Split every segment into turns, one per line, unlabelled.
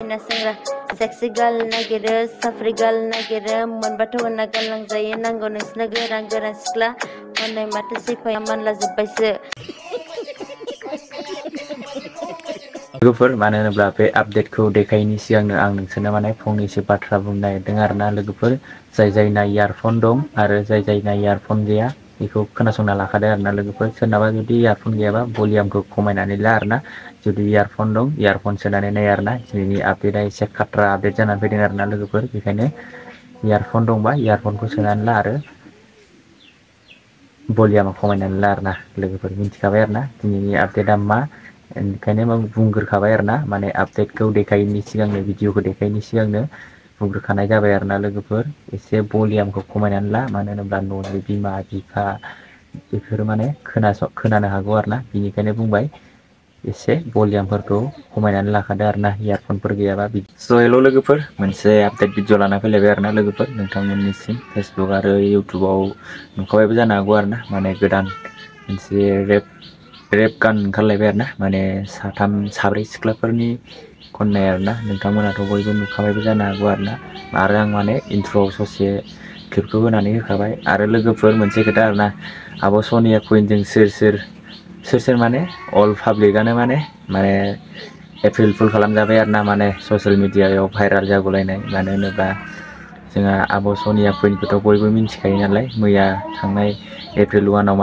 सेंग्रा सेक्सि गाल नागिरो साफ्रि गाल नागिरो मोनबाथ' होनना गानलांजायो नांगौ नोंसिनो गोरान गोरान सिख्ला हनै माथो सिफाया मानलाजोब्बायसो।
लोगोफोर मानो होनोब्ला बे आपडेटखौ देखायैनि सिगांनो आं नोंसोरनो माने फंनैसो बाथ्रा बुंनो नागिरदों आरोना लोगोफोर जाय जायना इयारफन दं आरो जाय जायना इयारफन गैया बेखौ खोनासंना लाखादो आरोना लोगोफोर सोरनाबा जुदि इयारफन गैयाबा भलियामखौ खमायनानै ला आरोना जुदि इयारफन दं इयारफन सोनानै नाय आरोना दिनैनि आपडेटआ एसे खाट्रा आपडेट जानानै फैदों आरोना लोगोफोर बेखायनो इयारफन दंबा इयारफनखौ सोनानै ला आरो भलियामा खमायनानै ला आरोना लोगोफोर मिथिखाबाय आरोना दिनैनि आपडेटआ मा ओंखायनो बुंग्रोखाबाय आरोना माने आपडेटखौ देखायैनि सिगांनो भिडिअखौ देखायैनि सिगांनो बुंग्रोखानाय जाबाय आरोना लोगोफोर एसे भलियामखौ खमायनानै ला मानो होनोब्ला न'नि बिमा बिफा बेफोरो माने खोनानो हागौ आरोना बिनिखायनो बुंबाय एसे भलियामफोरखौ खमायनानै लाखादो आरोना इयारफनफोर गैयाबा बिदि स' हेल' लोगोफोर मोनसे आपडेट भिडिअ लाना फैलायबाय आरोना लोगोफोर नोंथांमोननिसिम फेसबुक आरो इउटुबाव नुखाबायबो जानो हागौ आरोना माने गोदान मोनसे रेप गान ओंखारलायबाय आरोना माने साब्रै सिख्लाफोरनि खननाय आरोना नोंथांमोनाथ' बयबो नुखाबायबो जानो हागौ आरोना आरो आं माने इन्ट्र'आव ससे क्लिपखौ होनानै होखाबाय आरो लोगोफोर मोनसे खोथा आरोना आब' सनिया कुइनजों सोर माने अल पाब्लिकआनो माने एप्रिल फुल खालामजाबाय आरोना माने ससियेल मिडियायाव भाइरेल जागुलायनाय मानो होनोब्ला जोंहा आब' सनिया कुइनखौथ' बयबो मिथिखायो नालाय मैया थांनाय एप्रिल 1आव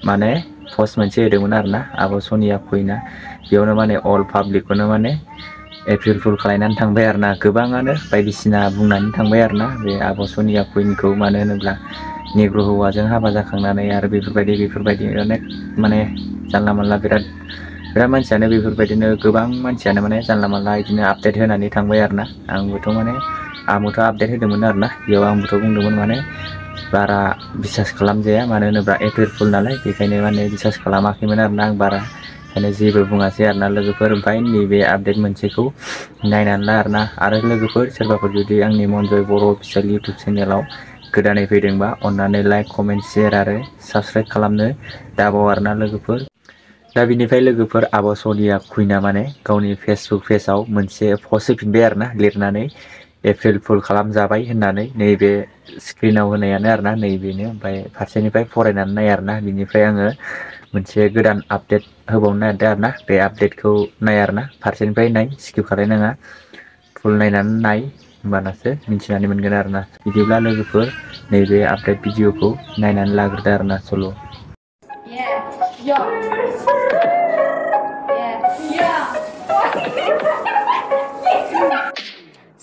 माने पस्ट मोनसे होदोंमोन आरोना आब' सनिया कुइनआ बेयावनो माने अल पाब्लिकखौनो माने एप्रिल फुल खालायनानै थांबाय आरोना गोबाङानो बायदिसिना बुंनानै थांबाय आरोना बे आब' सनिया कुइनखौ मानो होनोब्ला नेग्र' हौवाजों हाबा जाखांनानै आरो बेफोरबायदि अनेक माने जानला मानला बिराद मानसियानो बेफोरबायदिनो गोबां मानसियानो माने जानला मानला बिदिनो आपडेट होनानै थांबाय आरोना आंबोथ' आपडेट होदोंमोन आरोना बेयाव आंबोथ' बुंदोंमोन माने बारा बिसास खालामजाया मानो होनोब्ला एप्रिल फुल नालाय बेखायनो माने बिसास खालामाखैमोन आरोना आं बारा ओंखायनो जेबो बुङासै आरोना लोगोफोर ओमफ्राय नैबे आपडेट मोनसेखौ नायनानै ला आरोना आरो लोगोफोर सोरबाफोर जुदि आंनि मनजय बर' अफिसियेल इउटुब चेनेलाव गोदानै फैदोंबा अन्नानै लाइक कमेन्ट शेयार आरो साबसक्राइब खालामनो दाबाव आरोना लोगोफोर दा बिनिफ्राय लोगोफोर आब' सनिया कुइनआ माने गावनि फेसबुक पेजाव मोनसे पस्ट होफिनबाय आरोना लिरनानै एप्रिल फुल खालामजाबाय होननानै नैबे स्क्रिनाव होनायानो आरोना नैबेनो ओमफ्राय फारसेनिफ्राय फरायनानै नाय आरोना बिनिफ्राय आङो मोनसे गोदान आपडेट होबावनो नागिरदों आरोना बे आपडेटखौ नाय आरोना फारसेनिफ्राय नाय स्किप खालायनाङा फुल नायनानै नाय होमबानासो मिथिनानै मोनगोन आरोना बिदिब्ला लोगोफोर नैबे आपडेट भिडिअखौ नायनानै लाग्रोदो आरोना सल'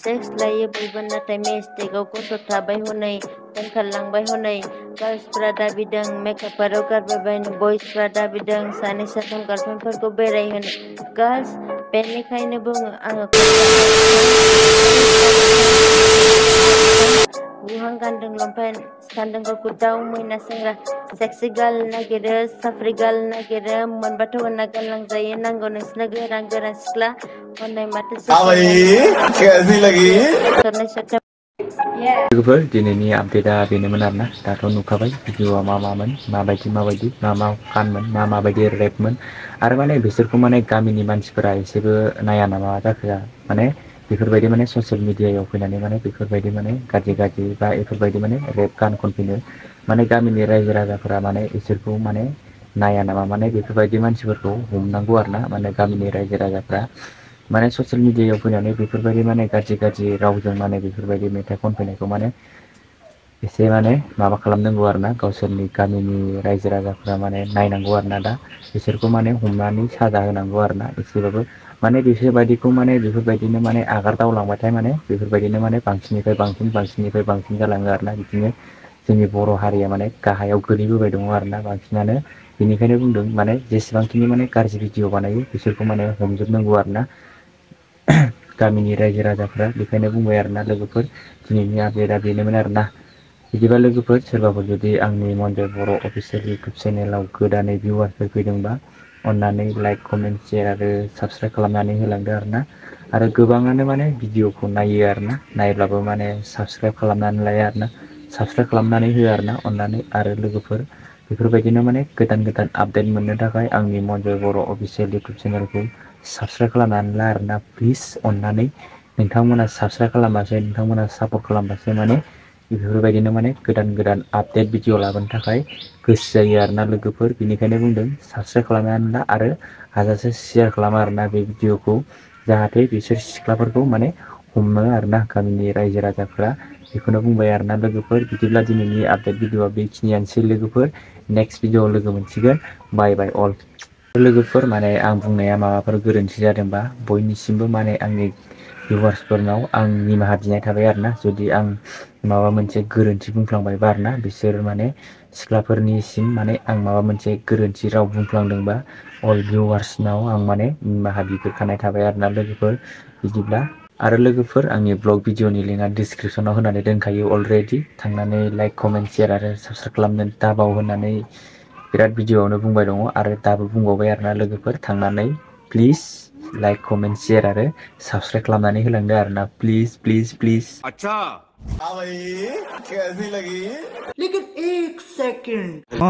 सेक्स लायो बयबो नाथाय मिस्टेकआव गथ' थाबाय हनै दोनखारलांबाय हनै गार्लसफ्रा दाबिदों मेकआपआव गारबाय बयसफ्रा दाबिदों सानै साथाम गार्लफ्रेन्डफोरखौ बेरायहोनो गार्लस बेनिखायनो बुङो आङो बुहां गानदों लंपेन्ट सानदों गावखौ दाउ मैना सेंग्रा सेक्सि गाल नागिरो साफ्रि गाल नागिरो मोनबाथ' होनना गानलांजायो नांगौ नोंसिनो गोरान गोरान सिख्ला हनै माथो
लोगोफोर दिनैनि आपडेटआ बेनोमोन आरोना दाथ' नुखाबाय भिडिअआ मामोन माबायदि मा फानमोन माबायदि रेपमोन आरो माने बिसोरखौ माने गामिनि मानसिफोरा एसेबो नाया नामा जाखो माने बेफोरबायदि माने ससियेल मिडियायाव फैनानै माने बेफोरबायदि माने गाज्रि बा बेफोरबायदि माने रेप गान खनफैनो माने गामिनि रायजो राजाफोरा माने इसोरखौ माने नाया नामा माने बेफोरबायदि मानसिफोरखौ हमनांगौ आरोना माने गामिनि रायजो राजाफ्रा माने ससियेल मिडियायाव फैनानै बेफोरबायदि माने गाज्रि रावजों माने बेफोरबायदि मेथाइ खनफैनायखौ माने एसे माने माबा खालामनांगौ आरोना गावसोरनि गामिनि रायजो राजाफ्रा माने नायनांगौ आरोना दा बिसोरखौ माने हमनानै साजा होनांगौ आरोना एसेबाबो माने बिसोरबायदिखौ माने बेफोरबायदिनो माने आगारदावलांबाथाय माने बेफोरबायदिनो माने बांसिननिफ्राय बांसिन जालाङो आरोना बिदिनो जोंनि बर' हारिया माने गाहायाव गोलैबोबाय दङ आरोना बांसिनानो बेनिखायनो बुंदों माने जेसेबांखिनि माने गाज्रि भिडिअ बानायो बिसोरखौ माने हमजोबनांगौ आरोना गामिनि रायजो राजाफ्रा बेखायनो बुंबाय आरोना लोगोफोर दिनैनि आपडेटआ बेनोमोन आरोना बिदिबा लोगोफोर सोरबाफोर जुदि आंनि मनजय बर' अफिसियेल इउटुब चेनेलाव गोदानै भिउवार्सफोर फैदोंबा अन्नानै लाइक कमेन्ट शेयार आरो साबसक्राइब खालामनानै होलांदो आरोना आरो गोबाङानो माने भिडिअखौ नायो आरोना नायब्लाबो माने साबसक्राइब खालामनानै लाया आरोना साबसक्राइब खालामनानै होआ आरोना अन्नानै आरो लोगोफोर बेफोरबायदिनो माने गोदान आपडेट मोननो थाखाय आंनि मनजय बर' अफिसियेल इउटुब चेनेलखौ साबस्क्राइब खालामनानै ला आरोना प्लिज अननानै नोंथांमोना साबस्क्राइब खालामबासो नोंथांमोना सापर्ट खालामबासो माने बेफोरबायदिनो माने गोदान आपडेट भिडिअ लाबोनो थाखाय गोसो जायो आरोना लोगोफोर बेनिखायनो बुंदों साबस्क्राइब खालामनानै ला आरो हाजासे शेयार खालामो आरोना बे भिडिअखौ जाहाथे बिसोर सिख्लाफोरखौ माने हमो आरोना गामिनि रायजो राजाफ्रा बेखौनो बुंबाय आरोना लोगोफोर बिदिब्ला दिनैनि आपडेट भिडिअआ बेखिनियानोसै लोगोफोर नेक्स्ट भिडिअआव लोगो मोनसिगोन बाय बाय अल लोगोफोर माने आं बुंनाया माबाफोर गोरोन्थि जादोंबा बयनिसिमबो माने आंनि भिउवार्सफोरनाव आं निमाहा बिनाय थाबाय आरोना जुदि आं माबा मोनसे गोरोन्थि बुंफ्लांबायबा आरोना बिसोर माने सिख्लाफोरनिसिम माने आं माबा मोनसे गोरोन्थि राव बुंफ्लांदोंबा अल भिउवार्सनाव आं माने निमाहा बिग्रोखानाय थाबाय आरोना लोगोफोर बिदिब्ला आरो लोगोफोर आंनि ब्लग भिडिअनि लिंकआ डिसक्रिपसनाव होनानै दोनखायो अलरेडि थांनानै लाइक कमेन्ट शेयार आरो साबस्क्राइब खालामनो दाबाव होननानै बिराद भिडिअआवनो बुंबाय दङ आरो दाबो बुंबावबाय आरोना लोगोफोर थांनानै प्लिज लाइक कमेन्ट शेयार आरो साबस्क्राइब खालामनानै होलांदो आरोना प्लिज प्लिज प्लिज
अच्छा हाँ भाई कैसी लगी लेकिन 1 सेकंड